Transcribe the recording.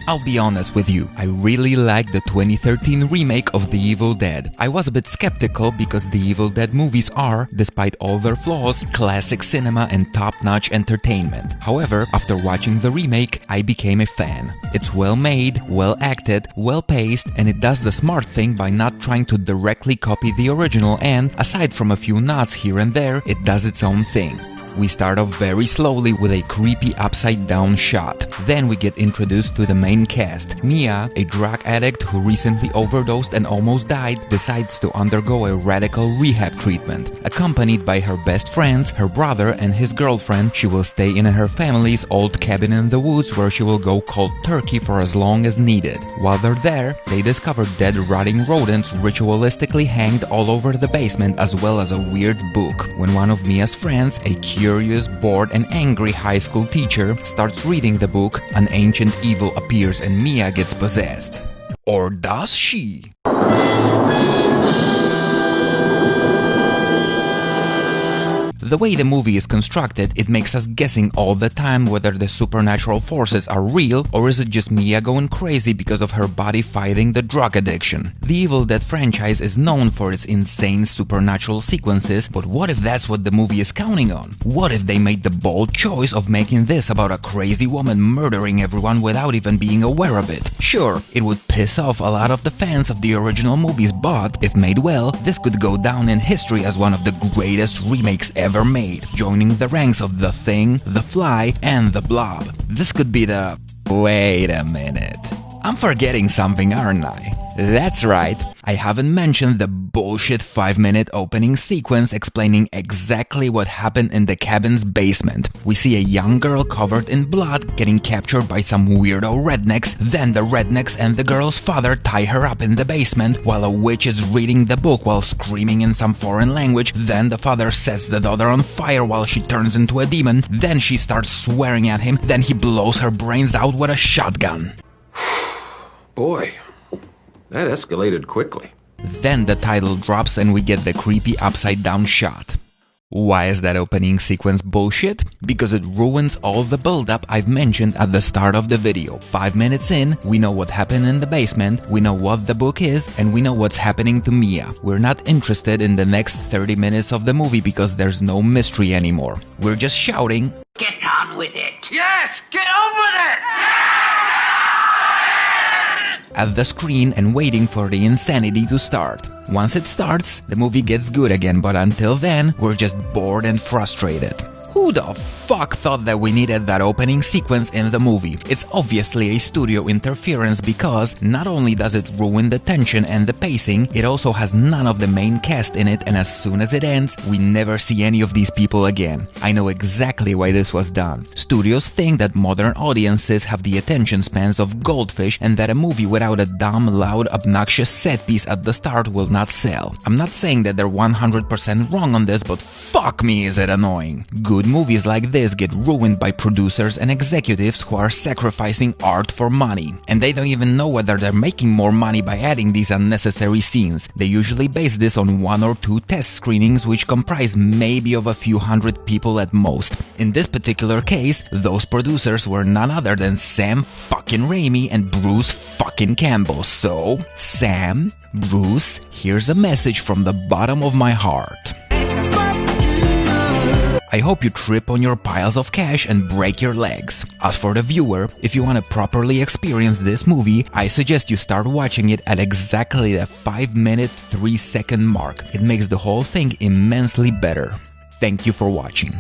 I'll be honest with you, I really liked the 2013 remake of The Evil Dead. I was a bit skeptical because the Evil Dead movies are, despite all their flaws, classic cinema and top-notch entertainment. However, after watching the remake, I became a fan. It's well made, well acted, well paced, and it does the smart thing by not trying to directly copy the original and, aside from a few nods here and there, it does its own thing. We start off very slowly with a creepy upside-down shot. Then we get introduced to the main cast. Mia, a drug addict who recently overdosed and almost died, decides to undergo a radical rehab treatment. Accompanied by her best friends, her brother and his girlfriend, she will stay in her family's old cabin in the woods where she will go cold turkey for as long as needed. While they're there, they discover dead rotting rodents ritualistically hanged all over the basement, as well as a weird book. When one of Mia's friends, a curious, bored and angry high school teacher, starts reading the book, an ancient evil appears and Mia gets possessed. Or does she? The way the movie is constructed, it makes us guessing all the time whether the supernatural forces are real or is it just Mia going crazy because of her body fighting the drug addiction. The Evil Dead franchise is known for its insane supernatural sequences, but what if that's what the movie is counting on? What if they made the bold choice of making this about a crazy woman murdering everyone without even being aware of it? Sure, it would piss off a lot of the fans of the original movies, but if made well, this could go down in history as one of the greatest remakes ever made, joining the ranks of The Thing, The Fly, and The Blob. This could be the... Wait a minute. I'm forgetting something, aren't I? That's right, I haven't mentioned the bullshit 5-minute opening sequence explaining exactly what happened in the cabin's basement. We see a young girl covered in blood getting captured by some weirdo rednecks, then the rednecks and the girl's father tie her up in the basement while a witch is reading the book while screaming in some foreign language, then the father sets the daughter on fire while she turns into a demon, then she starts swearing at him, then he blows her brains out with a shotgun. Boy, that escalated quickly. Then the title drops and we get the creepy upside-down shot. Why is that opening sequence bullshit? Because it ruins all the build-up I've mentioned at the start of the video. 5 minutes in, we know what happened in the basement, we know what the book is, and we know what's happening to Mia. We're not interested in the next 30 minutes of the movie because there's no mystery anymore. We're just shouting, "Get on with it!" Yes, get on with it! at the screen and waiting for the insanity to start. Once it starts, the movie gets good again, but until then, we're just bored and frustrated. Who the fuck thought that we needed that opening sequence in the movie? It's obviously a studio interference because not only does it ruin the tension and the pacing, it also has none of the main cast in it, and as soon as it ends, we never see any of these people again. I know exactly why this was done. Studios think that modern audiences have the attention spans of goldfish and that a movie without a dumb, loud, obnoxious set piece at the start will not sell. I'm not saying that they're 100% wrong on this, but fuck me is it annoying. Good movies like this get ruined by producers and executives who are sacrificing art for money. And they don't even know whether they're making more money by adding these unnecessary scenes. They usually base this on 1 or 2 test screenings which comprise maybe of a few hundred people at most. In this particular case, those producers were none other than Sam fucking Raimi and Bruce fucking Campbell. So, Sam, Bruce, here's a message from the bottom of my heart. I hope you trip on your piles of cash and break your legs. As for the viewer, if you want to properly experience this movie, I suggest you start watching it at exactly the 5-minute 3-second mark. It makes the whole thing immensely better. Thank you for watching.